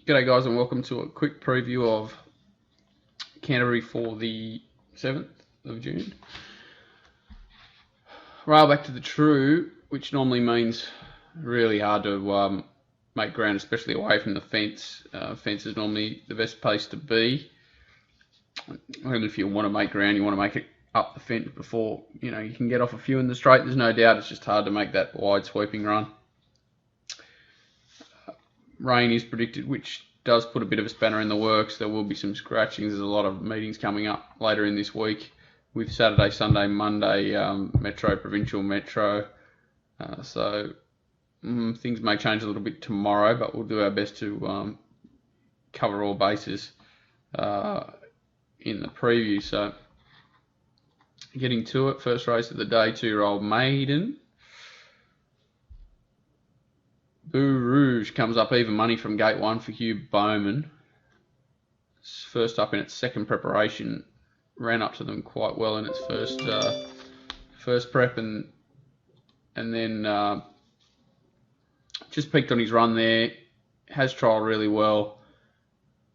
G'day guys and welcome to a quick preview of Canterbury for the 7th of June. Rail back to the true, which normally means really hard to make ground, especially away from the fence. Fence is normally the best place to be. Even if you want to make ground, you want to make it up the fence before you can get off a few in the straight. There's no doubt it's just hard to make that wide sweeping run. Rain is predicted, which does put a bit of a spanner in the works. There will be some scratchings. There's a lot of meetings coming up later in this week with Saturday, Sunday, Monday, Metro, Provincial, Metro. So things may change a little bit tomorrow, but we'll do our best to cover all bases in the preview. So getting to it, first race of the day, 2-year-old maiden. Boo Rouge comes up even money from gate 1 for Hugh Bowman. It's first up in its second preparation, ran up to them quite well in its first prep and then just peaked on his run there. Has trialled really well.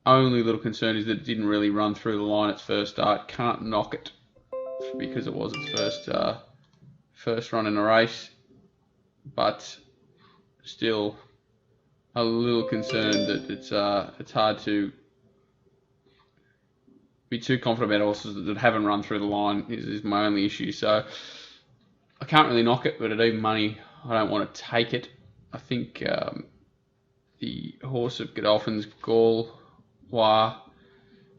Only little concern is that it didn't really run through the line its first start. Can't knock it because it was its first run in a race, but still a little concerned that it's hard to be too confident about horses that haven't run through the line is my only issue. So I can't really knock it, but at even money, I don't want to take it. I think the horse of Godolphin's Gaulois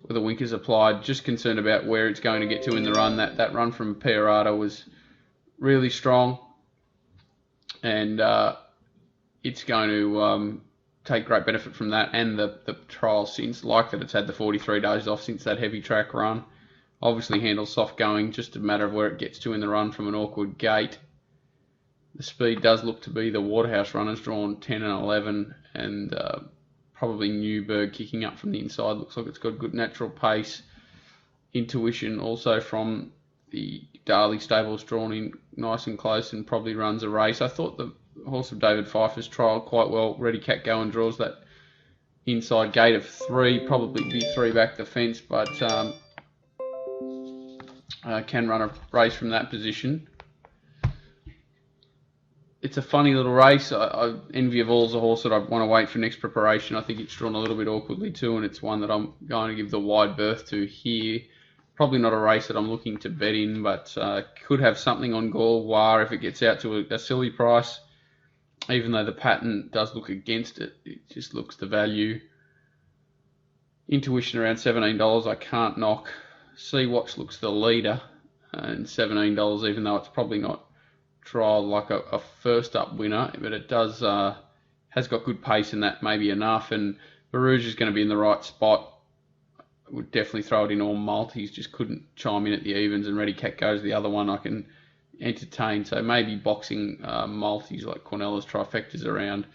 with the winkers applied, just concerned about where it's going to get to in the run. That run from Piorata was really strong, and it's going to take great benefit from that and the trial since, like that it's had the 43 days off since that heavy track run. Obviously handles soft going, just a matter of where it gets to in the run from an awkward gate. The speed does look to be the Waterhouse runners, drawn 10 and 11, and probably Newberg kicking up from the inside. Looks like it's got good natural pace. Intuition also from the Darley stables, drawn in nice and close and probably runs a race. I thought the horse of David Pfeiffer's trialled quite well. Ready Cat Go and draws that inside gate of 3, probably be 3 back the fence, but can run a race from that position. It's a funny little race. I envy of all's a horse that I want to wait for next preparation. I think it's drawn a little bit awkwardly too, and it's one that I'm going to give the wide berth to here. Probably not a race that I'm looking to bet in, but could have something on Gaulois if it gets out to a silly price. Even though the pattern does look against it, it just looks the value. Intuition around $17, I can't knock. Sea Watch looks the leader, and $17, even though it's probably not trial like a first up winner, but it does has got good pace, and that may be enough. And Barouge is going to be in the right spot. Would definitely throw it in all multis, just couldn't chime in at the evens, and Ready Cat Goes the other one I can entertain. So maybe boxing multis like Cornella's trifectas around.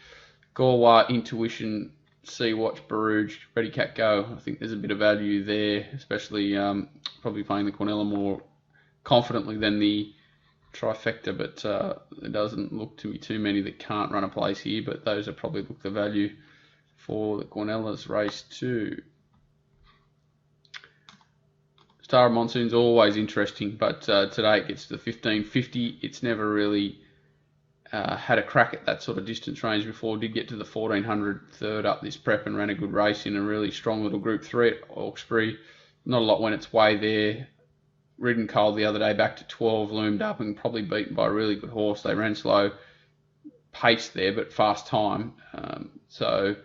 Gaulois, Intuition, Sea Watch, Barouge, Ready Cat Go. I think there's a bit of value there, especially probably playing the Cornella more confidently than the trifecta, but there doesn't look to be too many that can't run a place here, but those are probably look the value for the Cornella's race too. Star of Monsoon's always interesting, but today it gets to the 1550. It's never really had a crack at that sort of distance range before. Did get to the 1400 third up this prep and ran a good race in a really strong little Group 3 at Hawkesbury. Not a lot went its way there. Ridden cold the other day, back to 12, loomed up and probably beaten by a really good horse. They ran slow pace there, but fast time. So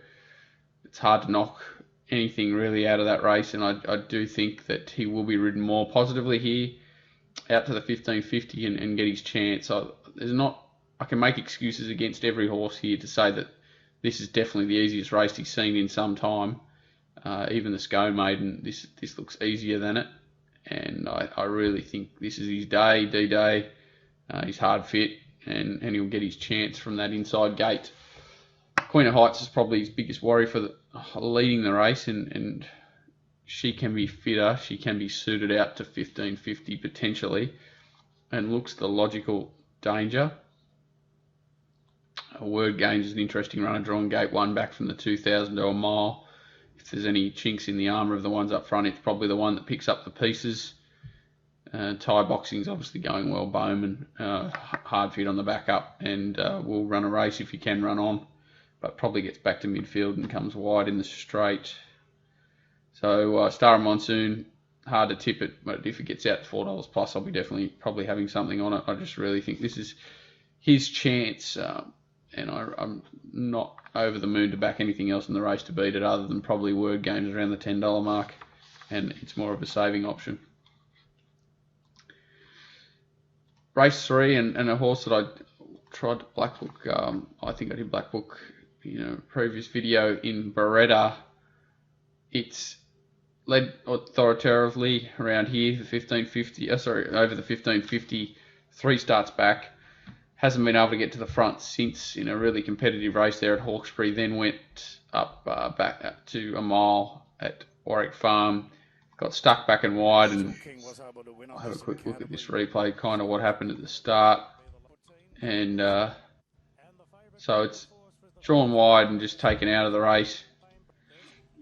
it's hard to knock anything really out of that race, and I do think that he will be ridden more positively here, out to the 1550 and get his chance. I can make excuses against every horse here to say that this is definitely the easiest race he's seen in some time. Even the Scone Maiden, this looks easier than it. And I really think this is his day, D-Day. He's hard fit, and he'll get his chance from that inside gate. Queen of Heights is probably his biggest worry for leading the race, and she can be fitter. She can be suited out to 1550 potentially, and looks the logical danger. Word Games is an interesting runner, drawing gate 1 back from the 2,000 to a mile. If there's any chinks in the armour of the ones up front, it's probably the one that picks up the pieces. Thai boxing's obviously going well. Bowman, hard fit on the back up, and will run a race if he can run on, but probably gets back to midfield and comes wide in the straight. So Star of Monsoon, hard to tip it, but if it gets out to $4 plus, I'll be definitely probably having something on it. I just really think this is his chance, and I'm not over the moon to back anything else in the race to beat it, other than probably Word Games around the $10 mark, and it's more of a saving option. Race 3, and a horse that I tried to black book. I think I did black book, previous video in Beretta. It's led authoritatively around here, the 1550. Over the 1550, 3 starts back. Hasn't been able to get to the front since in a really competitive race there at Hawkesbury. Then went up back up to a mile at Warwick Farm. Got stuck back and wide, and I'll have a quick look at this replay, kind of what happened at the start. And so it's drawn wide and just taken out of the race.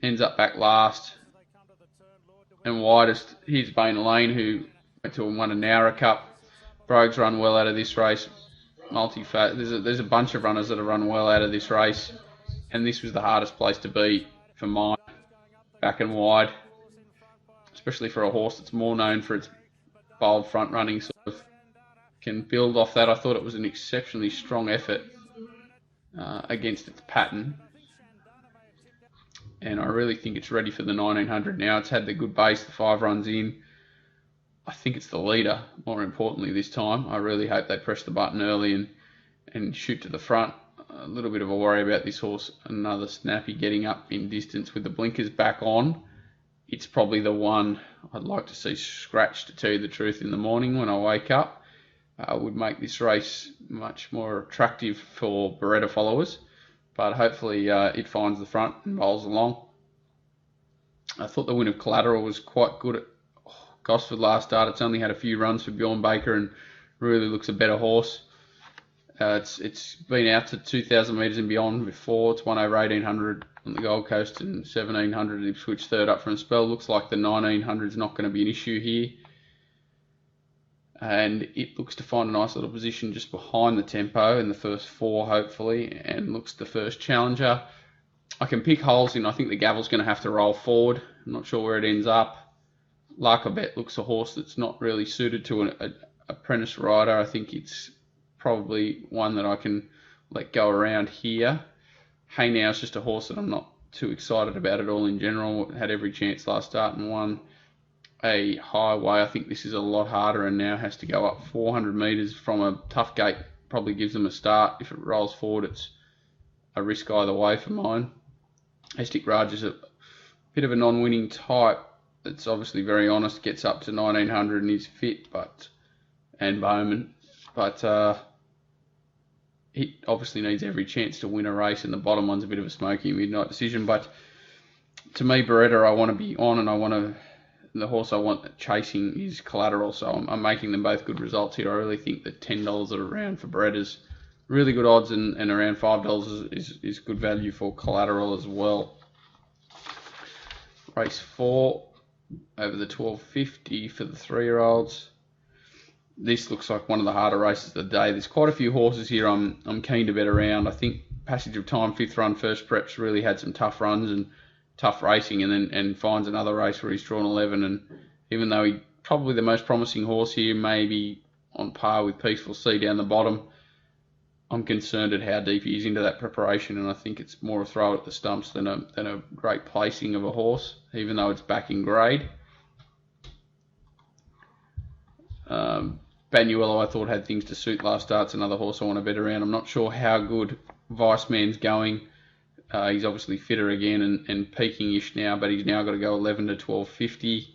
Ends up back last. And widest, here's Bain Lane, who went to and won a Nowra Cup. Brogues run well out of this race. There's a bunch of runners that have run well out of this race. And this was the hardest place to be for mine. Back and wide. Especially for a horse that's more known for its bold front running, sort of can build off that. I thought it was an exceptionally strong effort against its pattern, and I really think it's ready for the 1900 now. It's had the good base, the 5 runs in. I think it's the leader, more importantly this time. I really hope they press the button early and shoot to the front. A little bit of a worry about this horse, another snappy getting up in distance with the blinkers back on. It's probably the one I'd like to see scratched, to tell you the truth, in the morning when I wake up. Would make this race much more attractive for Beretta followers, but hopefully it finds the front and bowls along. I thought the win of Collateral was quite good at Gosford last start. It's only had a few runs for Bjorn Baker and really looks a better horse. It's been out to 2,000 metres and beyond before. It's won over 1,800 on the Gold Coast and 1,700 at Ipswich, third up from a spell. Looks like the 1,900 is not going to be an issue here. And it looks to find a nice little position just behind the tempo in the first 4, hopefully, and looks the first challenger. I can pick holes in. I think the Gavel's going to have to roll forward. I'm not sure where it ends up. Larkabet looks a horse that's not really suited to an apprentice rider. I think it's probably one that I can let go around here. Hey Now is just a horse that I'm not too excited about at all in general. Had every chance last start and won a highway. I think this is a lot harder and now has to go up 400 metres from a tough gate. Probably gives them a start. If it rolls forward, it's a risk either way for mine. Hestic Raj is a bit of a non-winning type. It's obviously very honest, gets up to 1900 and is fit, and Bowman. But he obviously needs every chance to win a race, and the bottom one's a bit of a smoky midnight decision. But to me, Beretta, I want to be on, and the horse I want chasing is Collateral. So I'm making them both good results here. I really think that $10 at around for Beretta's really good odds, and around $5 is good value for Collateral as well. Race 4 over the 1250 for the 3-year-olds. This looks like one of the harder races of the day. There's quite a few horses here I'm keen to bet around. I think Passage of Time, 5th run, first preps, really had some tough runs and tough racing, and finds another race where he's drawn 11. And even though he's probably the most promising horse here, maybe on par with Peaceful Sea down the bottom, I'm concerned at how deep he is into that preparation, and I think it's more a throw at the stumps than a great placing of a horse, even though it's back in grade. Banuelo, I thought, had things to suit last start. It's another horse I want to bet around. I'm not sure how good Vice Man's going. He's obviously fitter again and peaking-ish now, but he's now got to go 11 to 12.50.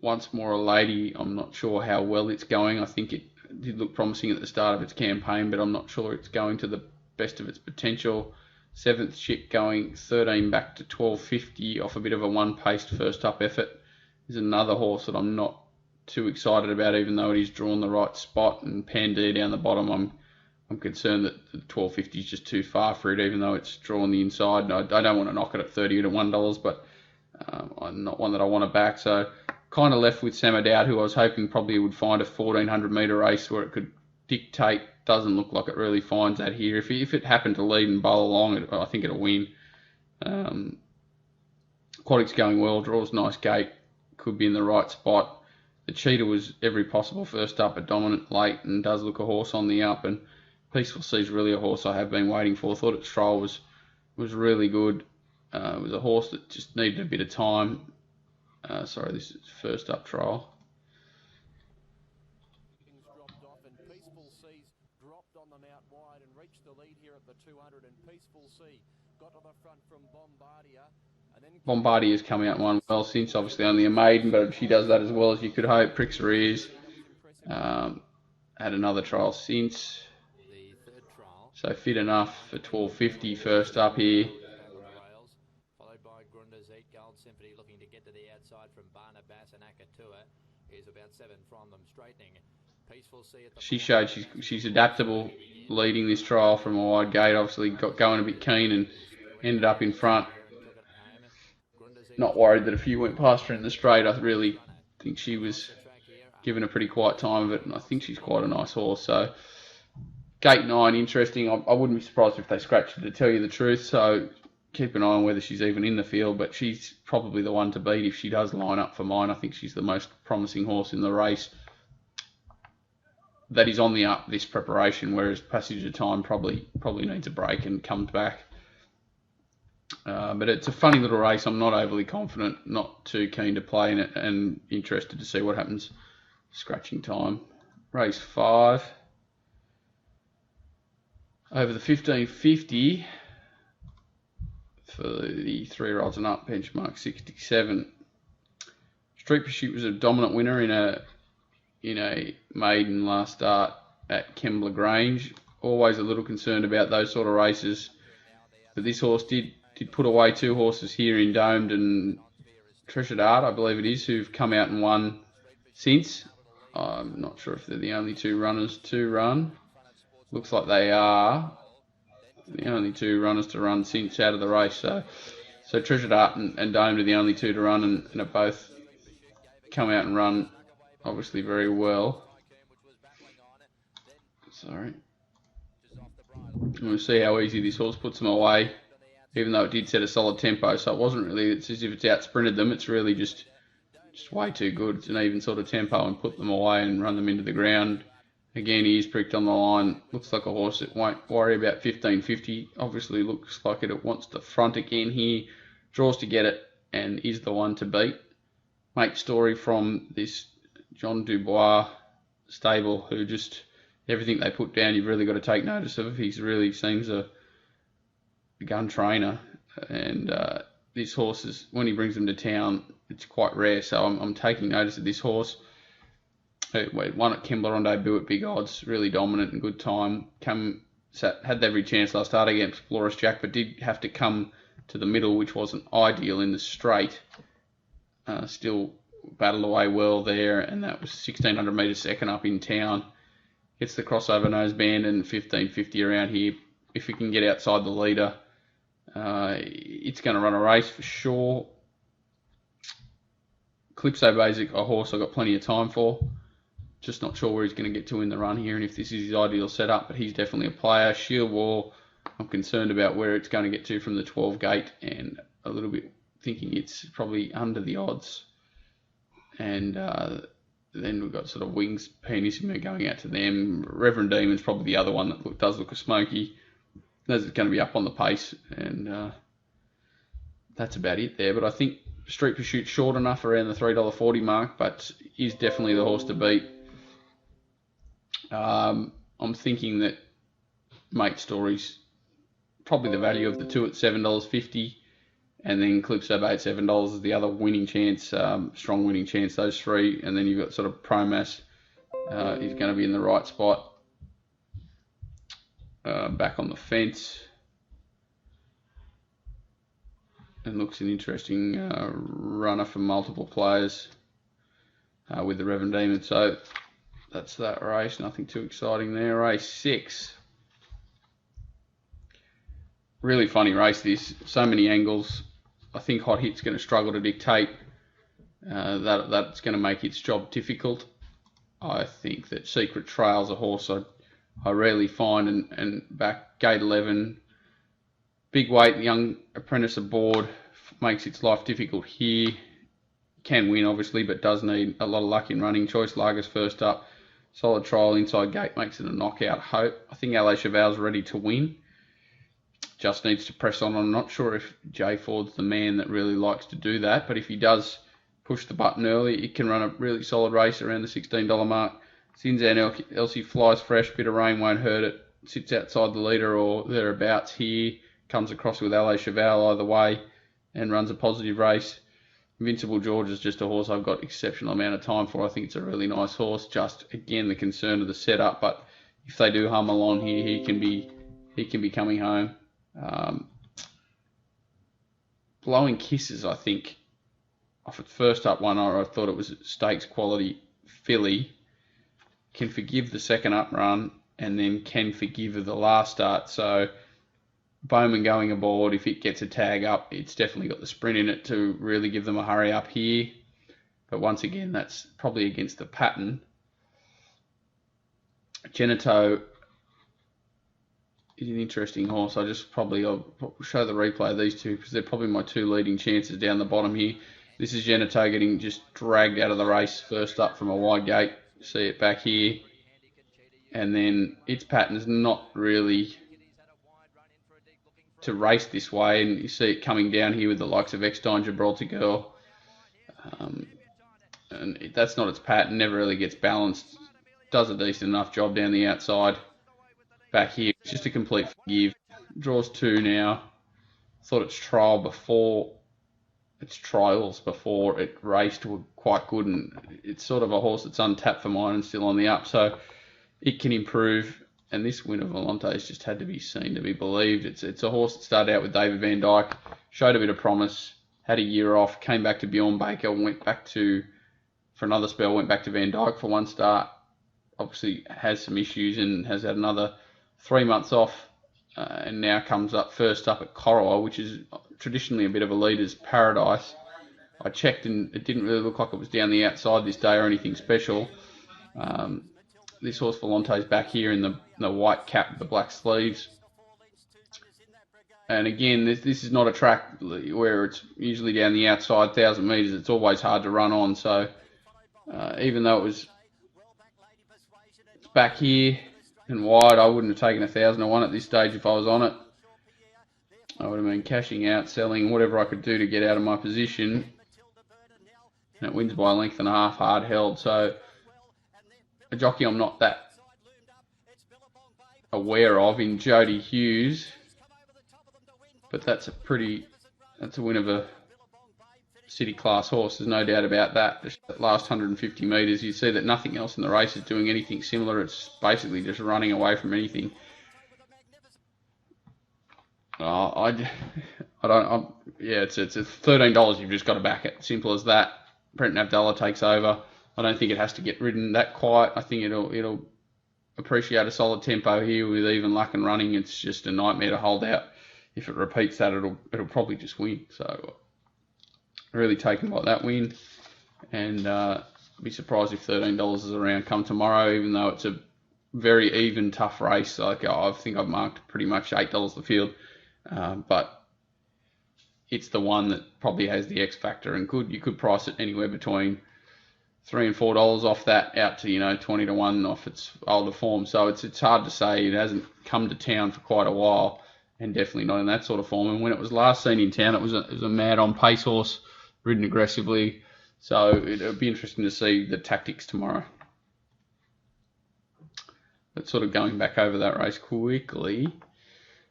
Once More a Lady, I'm not sure how well it's going. I think it did look promising at the start of its campaign, but I'm not sure it's going to the best of its potential. 7th Chick going 13 back to 12.50 off a bit of a one-paced first-up effort. Is another horse that I'm not too excited about, even though it is drawn the right spot. And Pandea down the bottom, I'm concerned that the 12.50 is just too far for it, even though it's drawn the inside. And I don't want to knock it at 30 to $1, but I'm not one that I want to back. So kind of left with Sam O'Dowd, who I was hoping probably would find a 1400 metre race where it could dictate. Doesn't look like it really finds that here. If it happened to lead and bowl along, I think it'll win. Aquatic's going well, draws nice gate, could be in the right spot. The Cheetah was every possible first up, but dominant late, and does look a horse on the up. And Peaceful Sea's really a horse I have been waiting for. Thought its trial was really good. It was a horse that just needed a bit of time. Sorry, this is first up trial. Dropped off, and Peaceful Sea's dropped on them out wide and reached the lead here at the 200. And Peaceful Sea got to the front from Bombardier. Bombardier's come out and won well since, obviously only a maiden, but if she does that as well as you could hope, pricks her ears. Had another trial since. So fit enough for 12.50 first up here. Followed by Grunder's Eat Gold Symphony, looking to get to the outside from Barnabas and Akatua. Here's about 7 from them, straightening. Peaceful Sea at the she showed she's adaptable, leading this trial from a wide gate. Obviously got going a bit keen and ended up in front. Not worried that a few went past her in the straight. I really think she was given a pretty quiet time of it, and I think she's quite a nice horse. So gate 9, interesting. I wouldn't be surprised if they scratched her, to tell you the truth. So keep an eye on whether she's even in the field, but she's probably the one to beat if she does line up for mine. I think she's the most promising horse in the race that is on the up this preparation, whereas Passage of Time probably needs a break and comes back. But it's a funny little race. I'm not overly confident, not too keen to play in it, and interested to see what happens. Scratching time. Race 5. Over the 1550 for the 3-year-olds and up, benchmark 67. Street Pursuit was a dominant winner in a maiden last start at Kembla Grange. Always a little concerned about those sort of races, but this horse did put away 2 horses here in Domed and Treasured Art, I believe it is, who've come out and won since. I'm not sure if they're the only 2 runners to run. Looks like they are the only 2 runners to run since out of the race. So Treasured Art and Domed are the only 2 to run, and have both come out and run obviously very well. Sorry. We'll see how easy this horse puts them away, even though it did set a solid tempo. So it wasn't really, it's as if it's out sprinted them. It's really just way too good. It's an even sort of tempo and put them away and run them into the ground. Again, he is pricked on the line. Looks like a horse that won't worry about 1550. Obviously looks like it wants the front again here. Draws to get it and is the one to beat. Mate Story from this John Dubois stable, who just, everything they put down, you've really got to take notice of. He really seems a gun trainer, and this horse is, when he brings them to town, it's quite rare. So I'm taking notice of this horse. Won at Kembla on debut at big odds, really dominant and good time. Had every chance last start against Flores Jack, but did have to come to the middle, which wasn't ideal in the straight. Still battled away well there, and that was 1600 metres second up in town. Gets the crossover noseband and 1550 around here. If he can get outside the leader, it's going to run a race for sure. Calypso Basic, a horse I've got plenty of time for. Just not sure where he's going to get to in the run here and if this is his ideal setup, but he's definitely a player. Shield Wall, I'm concerned about where it's going to get to from the 12 gate, and a little bit thinking it's probably under the odds. And then we've got sort of Wings, Pianissimo going out to them. Reverend Demon's probably the other one that does look a smoky. That's going to be up on the pace, and that's about it there. But I think Street Pursuit short enough around the $3.40 mark, but is definitely the horse to beat. I'm thinking that Mate Story's probably the value of the 2 at $7.50, and then Calypso Bait $7 is the other winning chance, strong winning chance, those 3. And then you've got sort of Promas, is going to be in the right spot, back on the fence, and looks an interesting runner for multiple players. with the Reverend Demon. So that's that race. Nothing too exciting there. Race 6. Really funny race this. So many angles. I think Hot Hit's going to struggle to dictate. That's going to make its job difficult. I think that Secret Trail's a horse I rarely find, and back gate 11, big weight, young apprentice aboard, makes its life difficult here. Can win obviously, but does need a lot of luck in running. Choice Lagers first up, solid trial inside gate makes it a knockout hope. I think LA Cheval's ready to win. Just needs to press on. I'm not sure if Jay Ford's the man that really likes to do that, but if he does push the button early, it can run a really solid race around the $16 mark. Zinzan Elsie flies fresh, bit of rain won't hurt it, sits outside the leader or thereabouts here, comes across with LA Cheval either way and runs a positive race. Invincible George is just a horse I've got exceptional amount of time for. I think it's a really nice horse. Just again the concern of the setup, but if they do hum along here, he can be coming home. Blowing Kisses, I think, off its first up one, I thought it was stakes quality filly. Can forgive the second up run and then can forgive the last start. So Bowman going aboard, if it gets a tag up, it's definitely got the sprint in it to really give them a hurry up here. But once again, that's probably against the pattern. Genito is an interesting horse. I'll show the replay of these two because they're probably my two leading chances down the bottom here. This is Genito getting just dragged out of the race first up from a wide gate. See it back here. And then its pattern's not really to race this way. And you see it coming down here with the likes of Eckstein, Gibraltar Girl. And that's not its pattern. Never really gets balanced. Does a decent enough job down the outside. Back here, it's just a complete forgive. Draws 2 now. Thought its trials before it raced were quite good, and it's sort of a horse that's untapped for mine and still on the up, so it can improve. And this win of Volante's just had to be seen to be believed. It's a horse that started out with David Van Dyke, showed a bit of promise, had a year off, came back to Bjorn Baker, for another spell, went back to Van Dyke for one start. Obviously has some issues and has had another 3 months off, and now comes up first up at Corowa, which is traditionally a bit of a leader's paradise. I checked and it didn't really look like it was down the outside this day or anything special. This horse Volante's back here in the white cap with the black sleeves. And again, this is not a track where it's usually down the outside 1,000 metres. It's always hard to run on. So even though it's back here and wide, I wouldn't have taken 1,001 at this stage if I was on it. I would have been cashing out, selling, whatever I could do to get out of my position. And it wins by a length and a half, hard held. So a jockey I'm not that aware of in Jody Hughes, but that's a win of a city class horse. There's no doubt about that. Just that last 150 metres, you see that nothing else in the race is doing anything similar. It's basically just running away from anything. It's $13. You've just got to back it. Simple as that. Brenton Abdallah takes over. I don't think it has to get ridden that quiet. I think it'll appreciate a solid tempo here with even luck and running. It's just a nightmare to hold out. If it repeats that, it'll probably just win. So really taken by that win, and be surprised if $13 is around come tomorrow. Even though it's a very even, tough race. Like I think I've marked pretty much $8 the field, but it's the one that probably has the X factor, and you could price it anywhere between $3 and $4 off that, out to 20 to 1 off its older form. So it's hard to say. It hasn't come to town for quite a while, and definitely not in that sort of form. And when it was last seen in town, it was a mad on pace horse, ridden aggressively. So it'll be interesting to see the tactics tomorrow. But sort of going back over that race quickly,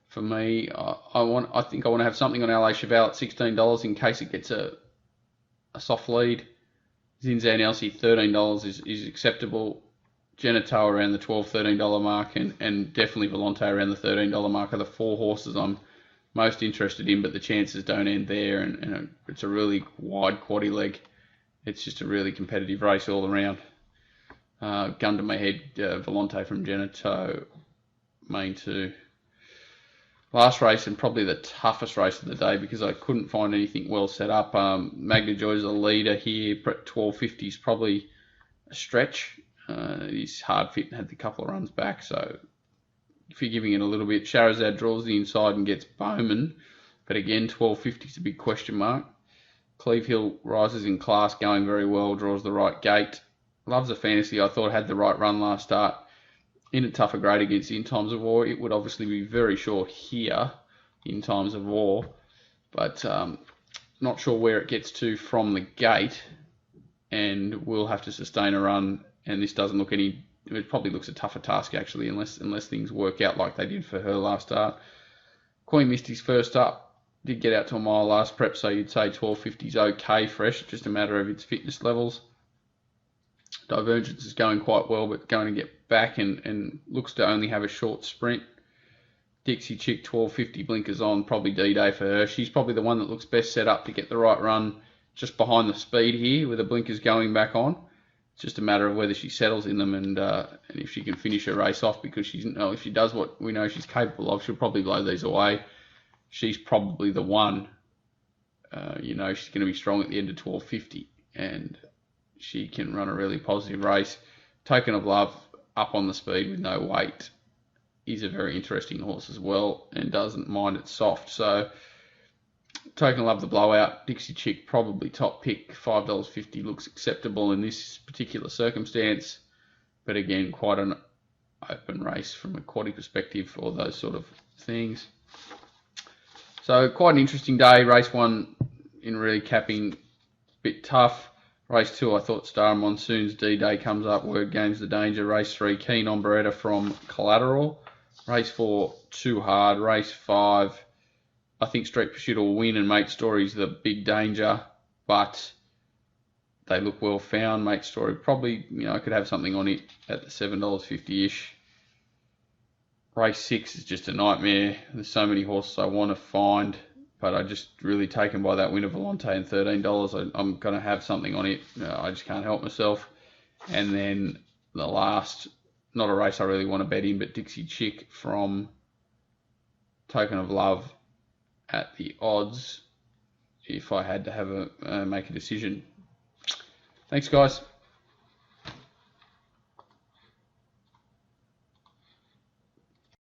for me, I think I want to have something on LA Cheval at $16 in case it gets a soft lead. Zinzan Elsie, $13 is acceptable. Genito around the $12, $13 mark, and definitely Volante around the $13 mark are the 4 horses I'm most interested in, but the chances don't end there, and it's a really wide quaddy leg it's just a really competitive race all around. Gun to my head, Volante from Geneto, main 2. Last race, and probably the toughest race of the day because I couldn't find anything well set up. Magna Joy's a leader here. 12.50 is probably a stretch. He's hard fit and had a couple of runs back, so if you're giving it a little bit, Shahrazad draws the inside and gets Bowman, but again, 12.50 is a big question mark. Cleve Hill rises in class, going very well, draws the right gate. Loves a Fantasy, I thought had the right run last start. In a tougher grade against In Times of War, it would obviously be very short here in Times of War, but not sure where it gets to from the gate, and will have to sustain a run, and this doesn't look any, it probably looks a tougher task actually, unless things work out like they did for her last start. Queen Misty's first up, did get out to a mile last prep, so you'd say 12.50 is okay fresh, just a matter of its fitness levels. Divergence is going quite well, but going to get back and looks to only have a short sprint. Dixie Chick, 12.50, blinkers on, probably D-Day for her. She's probably the one that looks best set up to get the right run just behind the speed here with the blinkers going back on. It's just a matter of whether she settles in them and if she can finish her race off, because if she does what we know she's capable of, she'll probably blow these away. She's probably the one. She's going to be strong at the end of 12.50, and she can run a really positive race. Token of Love, up on the speed with no weight, is a very interesting horse as well and doesn't mind it soft. So Token of Love, the blowout. Dixie Chick, probably top pick. $5.50 looks acceptable in this particular circumstance. But again, quite an open race from a quaddy perspective for those sort of things. So quite an interesting day. Race 1 in really capping, bit tough. Race 2, I thought Star Monsoon's D-Day comes up. Word Game's the danger. Race 3, Keen on Beretta from Collateral. Race 4, Too Hard. Race 5, I think Street Pursuit will win, and Mate Story's the big danger, but they look well found. Mate Story probably, I could have something on it at the $7.50-ish. Race 6 is just a nightmare. There's so many horses I want to find, but I just really taken by that win of Volante and $13. I'm going to have something on it. I just can't help myself. And then the last, not a race I really want to bet in, but Dixie Chick from Token of Love at the odds if I had to have make a decision. Thanks, guys.